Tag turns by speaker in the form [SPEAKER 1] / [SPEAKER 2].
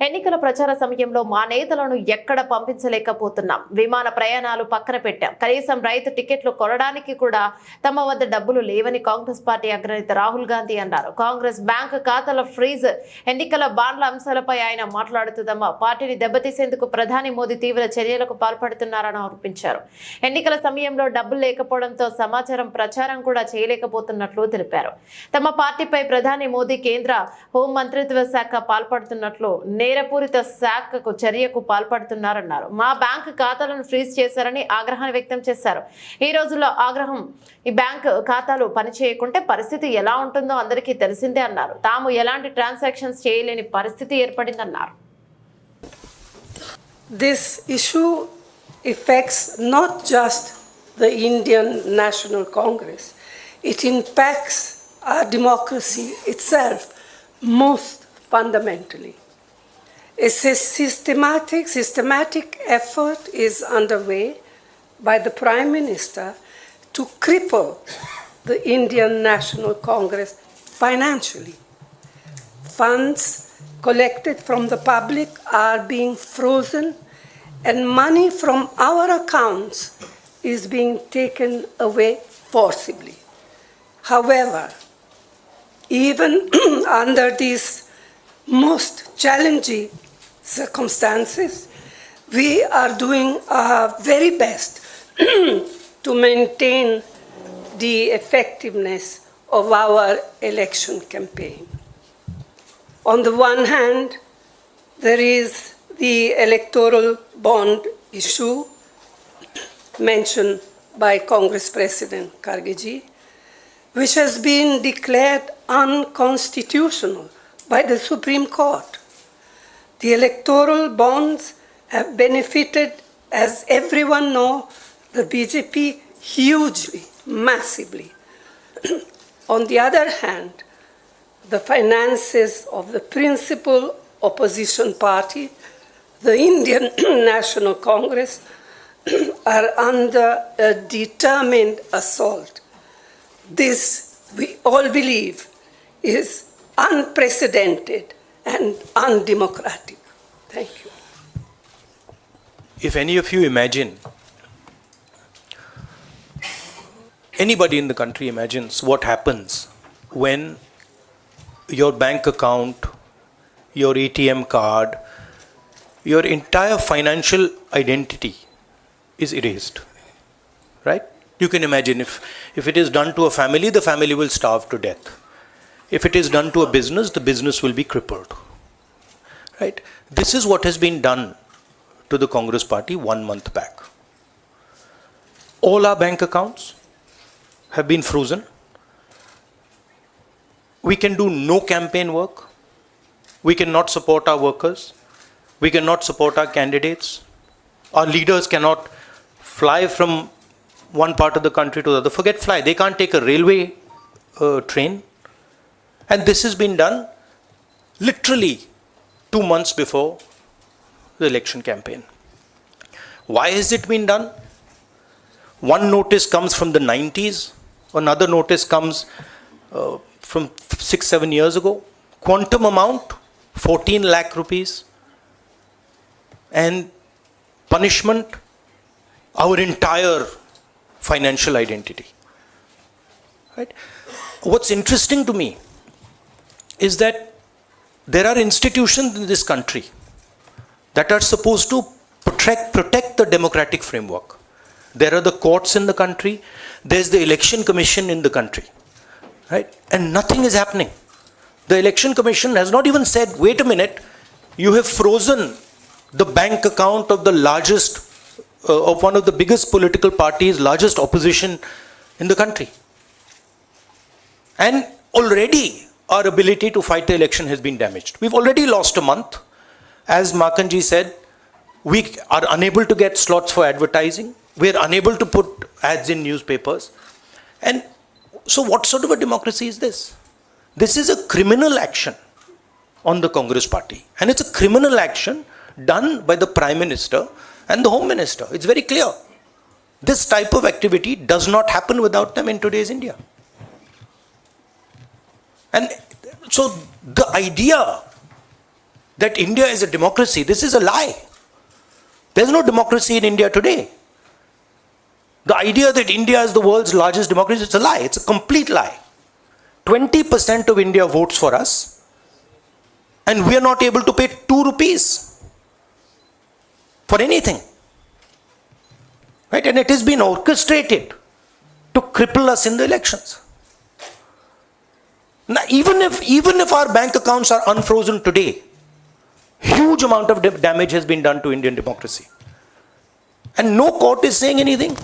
[SPEAKER 1] ఎన్నికల ప్రచార సమయంలో మా నేతలను ఎక్కడ పంపించలేకపోతున్నాం. విమాన ప్రయాణాలు పక్కన పెట్టాం. కనీసం రైతు టికెట్లు కొనడానికి కూడా తమ వద్ద డబ్బులు లేవని కాంగ్రెస్ పార్టీ అగ్రనేత రాహుల్ గాంధీ అన్నారు. కాంగ్రెస్ బ్యాంక్ ఖాతాల ఫ్రీజ్, ఎన్నికల బాండ్ల అంశాలపై ఆయన మాట్లాడుతూ తమ పార్టీని దెబ్బతీసేందుకు ప్రధాని మోదీ తీవ్ర చర్యలకు పాల్పడుతున్నారని ఆరోపించారు. ఎన్నికల సమయంలో డబ్బులు లేకపోవడంతో సమాచారం ప్రచారం కూడా చేయలేకపోతున్నట్లు తెలిపారు. తమ పార్టీపై ప్రధాని మోదీ కేంద్ర హోం మంత్రిత్వ శాఖ పాల్పడుతున్నట్లు నేరపూరిత శాఖకు చర్యకు పాల్పడుతున్నారన్నారు. మా బ్యాంకు ఖాతాలను ఫ్రీజ్ చేశారని ఆగ్రహాన్ని వ్యక్తం చేశారు. ఈ రోజుల్లో ఆగ్రహం ఈ బ్యాంకు ఖాతాలు పనిచేయకుంటే పరిస్థితి ఎలా ఉంటుందో అందరికీ తెలిసిందే అన్నారు. తాము ఎలాంటి ట్రాన్సాక్షన్స్ చేయలేని పరిస్థితి ఏర్పడిందన్నారు.
[SPEAKER 2] This issue affects not just the Indian National Congress. It impacts our democracy itself most fundamentally. A systematic effort is underway by the Prime Minister to cripple the Indian National Congress financially. Funds collected from the public are being frozen and money from our accounts is being taken away forcibly. However, even under these most challenging circumstances, we are doing our very best to maintain the effectiveness of our election campaign. On the one hand, there is the electoral bond issue mentioned by Congress President Kharge, which has been declared unconstitutional by the Supreme Court. The electoral bonds have benefited, as everyone knows, the BJP hugely, massively. On the other hand, the finances of the principal opposition party, the Indian National Congress, are under a determined assault. This, we all believe, is unprecedented and undemocratic. Thank you.
[SPEAKER 3] If any of you imagine, anybody in the country imagines what happens when your bank account, your ATM card, your entire financial identity is erased, right? You can imagine if it is done to a family, the family will starve to death. If it is done to a business, the business will be crippled, right? This is what has been done to the Congress party 1 month back. All our bank accounts have been frozen. We can do no campaign work. We cannot support our workers. We cannot support our candidates. Our leaders cannot fly from one part of the country to the other. Forget fly. They can't take a railway train. And this has been done literally 2 months before the election campaign. Why has it been done? One notice comes from the 90s. Another notice comes from 6-7 years ago. Quantum amount, 14 lakh rupees. And punishment, our entire financial identity. Right? What's interesting to me is that there are institutions in this country that are supposed to protect the democratic framework. There are the courts in the country, there's the election commission in the country, right? And nothing is happening. The election commission has not even said, wait a minute, you have frozen the bank account of the largest, of one of the biggest political parties, largest opposition in the country. And already our ability to fight the election has been damaged. We've already lost a month. As Makanji said, we are unable to get slots for advertising. We are unable to put ads in newspapers. And so what sort of a democracy is this? This is a criminal action on the Congress party. And it's a criminal action done by the Prime Minister and the Home Minister. It's very clear. This type of activity does not happen without them in today's India. And so the idea that India is a democracy. This is a lie. There's no democracy in India today. The idea that India is the world's largest democracy, it's a lie. It's a complete lie. 20% of India votes for us, and we are not able to pay 2 rupees for anything. Right? And it has been orchestrated to cripple us in the elections. Now, even if our bank accounts are unfrozen today, huge amount of damage has been done to Indian democracy. And no court is saying anything.